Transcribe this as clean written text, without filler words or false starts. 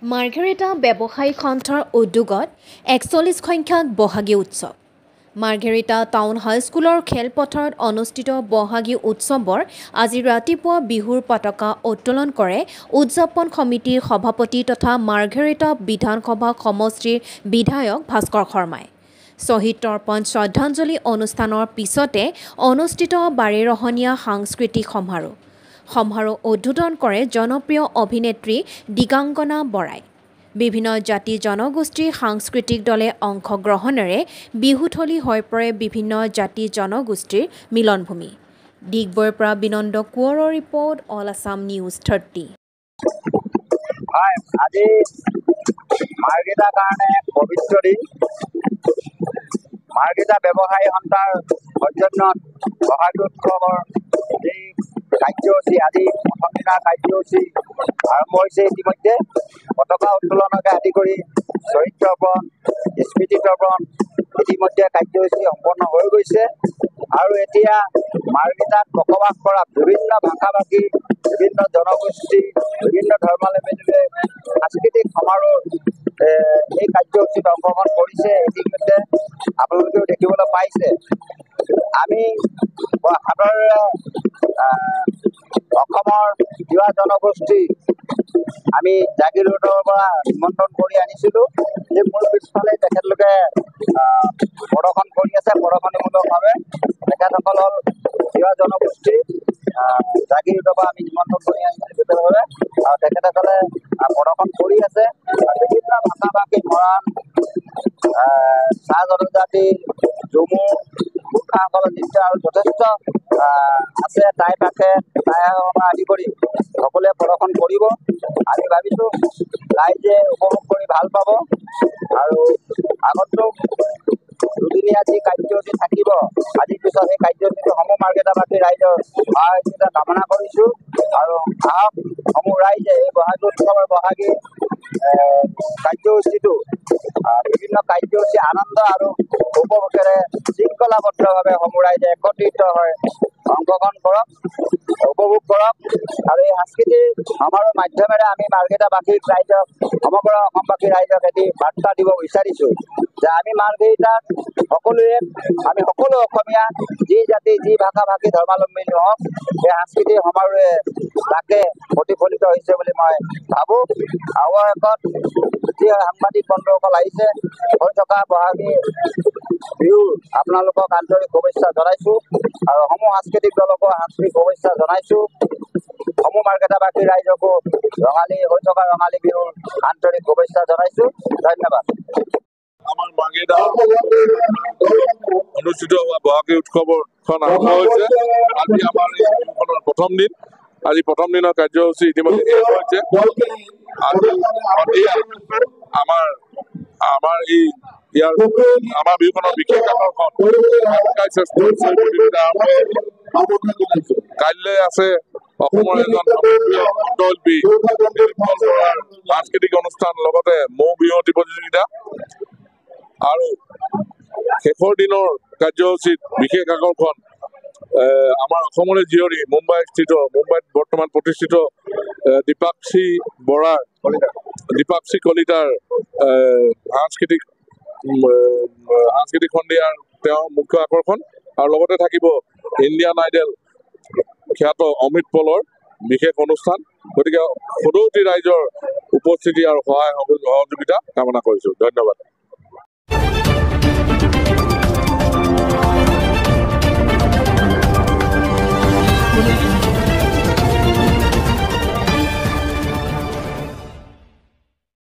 মাৰ্ঘেৰিটা ব্যৱসায়িক সন্থাৰ উদ্যোগত ৪১ সংখ্যক বহাগী উৎসৱ। মাৰ্ঘেৰিটা টাউন হাইস্কুলৰ খেলপথাৰত অনুষ্ঠিত বহাগী উৎসৱৰ আজি ৰাতিপুৱা বিহুৰ পতাকা উত্তোলন কৰে উদযাপন সমিতিৰ সভাপতি তথা মাৰ্ঘেৰিটা বিধানসভা সমষ্টিৰ বিধায়ক ভাস্কৰ শৰ্মাই। শ্বহীদ তৰ্পণ শ্ৰদ্ধাঞ্জলি অনুষ্ঠানৰ পিছতে অনুষ্ঠিত বাৰেৰহণীয়া সাংস্কৃতিক সমাৰোহ উদ্বোধন কৰে জনপ্ৰিয় অভিনেত্ৰী দিগাংগনা বৰাই। বিভিন্ন জাতি জনগোষ্ঠীৰ সাংস্কৃতিক দলে অংশগ্ৰহণেৰে বিহুথলী হৈ পৰে বিভিন্ন জাতি জনগোষ্ঠীৰ মিলনভূমি। ডিগবৈৰ পৰা বিনন্দ কোঁৱৰৰ ৰিপৰ্ট, অল আছাম নিউজ 30। আজি মাৰ্ঘেৰিটাৰ কাৰণে পবিত্ৰ দিন। মাৰ্ঘেৰিটা ব্যৱসায়ী সন্থাৰ সৌজন্যত বহাগী উৎসৱৰ যি কাৰ্যসূচী, আজি প্ৰথম দিনাৰ কাৰ্যসূচী আৰম্ভ হৈছে। ইতিমধ্যে পতাকা উত্তোলনকে আদি কৰি শ্বহীদ তৰ্পণ, স্মৃতি তৰ্পণ ইতিমধ্যে কাৰ্যসূচী সম্পন্ন হৈ গৈছে। আৰু এতিয়া মাৰ্ঘেৰিটাত বসবাস কৰা বিভিন্ন ভাষা ভাষী, বিভিন্ন জনগোষ্ঠী, বিভিন্ন ধৰ্মাৱলম্বীয়ে সাংস্কৃতিক সমাৰোহ এই কাৰ্যসূচীত অংশগ্ৰহণ কৰিছে। ইতিমধ্যে আপোনালোকেও দেখিবলৈ পাইছে। আমি সাদৰেৰে অসমৰ তিৱা জনগোষ্ঠী আমি জাগীৰ ৰোডৰ পৰা নিমন্ত্ৰণ কৰি আনিছিলোঁ। এই মোৰ পিছফালে তেখেতলোকে প্ৰদৰ্শন কৰি আছে প্ৰদৰ্শনীমূলকভাৱে। তেখেতসকল হ'ল তিৱা জনগোষ্ঠী। জাগীৰ ৰোডৰ পৰা আমি নিমন্ত্ৰণ কৰি আনিছিলোঁ বিশেষভাৱে, আৰু তেখেতসকলে প্ৰদৰ্শন কৰি আছে। বিভিন্ন ভাষা ভাষী মৰাণ, চাহ জনজাতি, ঝুমুৰ, গোৰ্খাসকলৰ নৃত্য আৰু যথেষ্ট আছে। টাই আদি কৰি সকলোৱে প্ৰদৰ্শন কৰিব। আমি ভাবিছোঁ ৰাইজে উপভোগ কৰি ভাল পাব। আৰু আগন্তুক দুদিনীয়া যি কাৰ্যসূচী থাকিব, আজিৰ পিছত সেই কাৰ্যসূচীটো সমূহ মাৰ্ঘেৰিটাবাসী ৰাইজৰ সহযোগিতা কামনা কৰিছোঁ। আৰু আহক সমূহ ৰাইজে এই বহাগী উৎসৱৰ বহাগী কাৰ্যসূচীটো বিভিন্ন কাৰ্যসূচী আনন্দ আৰু উপভোগেৰে শৃংখলাবদ্ধভাৱে সমূহ ৰাইজে একত্ৰিত হৈ অংশগ্ৰহণ কৰক, উপভোগ কৰক। আৰু এই সাংস্কৃতিক সমাৰোহ মাধ্যমেৰে আমি মাৰ্ঘেৰিটাবাসীক ৰাইজক, সমগ্ৰ অসমবাসী ৰাইজক এটি বাৰ্তা দিব বিচাৰিছোঁ যে আমি মাৰ্ঘেৰিটাত সকলোৱে, আমি সকলো অসমীয়া, যি জাতি যি ভাষা ভাষী ধৰ্মাৱলম্বী নহওক, এই সাংস্কৃতিক সমাৰোহে তাকে প্ৰতিফলিত হৈছে বুলি মই ভাবোঁ। আহ্বায়কত যি সাংবাদিক বন্ধুসকল আহিছে, হৈ থকা বহাগী বিহুৰ আপোনালোকক আন্তৰিক শুভেচ্ছা জনাইছোঁ। আৰু সমূহ সাংস্কৃতিক দলকো আন্তৰিক শুভেচ্ছা জনাইছোঁ। সমূহ মাৰ্ঘেৰিটাবাসী ৰাইজকো হৈ থকা ৰঙালী বিহুৰ আন্তৰিক শুভেচ্ছা জনাইছোঁ। ধন্যবাদ। আমাৰ মাৰ্ঘেৰিটা অনুষ্ঠিত হোৱা বহাগী উৎসৱখন আৰম্ভ হৈছে। আজি আমাৰ এই বিহুখনৰ প্ৰথম দিন। আজি প্ৰথম দিনৰ কাৰ্যসূচী ইতিমধ্যে শেষ হৈছে। আমাৰ বিহুখনৰ বিশেষ আকৰ্ষণ কাইলৈ আছে অসমৰ এজন কণ্ঠশিল্পী সাংস্কৃতিক অনুষ্ঠান, লগতে মৌ বিহুৱতী প্ৰতিযোগিতা। আৰু শেষৰ দিনৰ কাৰ্যসূচীত বিশেষ আকৰ্ষণ আমাৰ অসমৰে জীয়ৰী মুম্বাইত বৰ্তমান প্ৰতিষ্ঠিত দীপাক্ষী কলিতাৰ সাংস্কৃতিক সন্ধিয়াৰ তেওঁ মুখ্য আকৰ্ষণ। আৰু লগতে থাকিব ইণ্ডিয়ান আইডল খ্যাত অমিত পলৰ বিশেষ অনুষ্ঠান। গতিকে সদৌতি ৰাইজৰ উপস্থিতি আৰু সহায় সহযোগিতা কামনা কৰিছোঁ। ধন্যবাদ।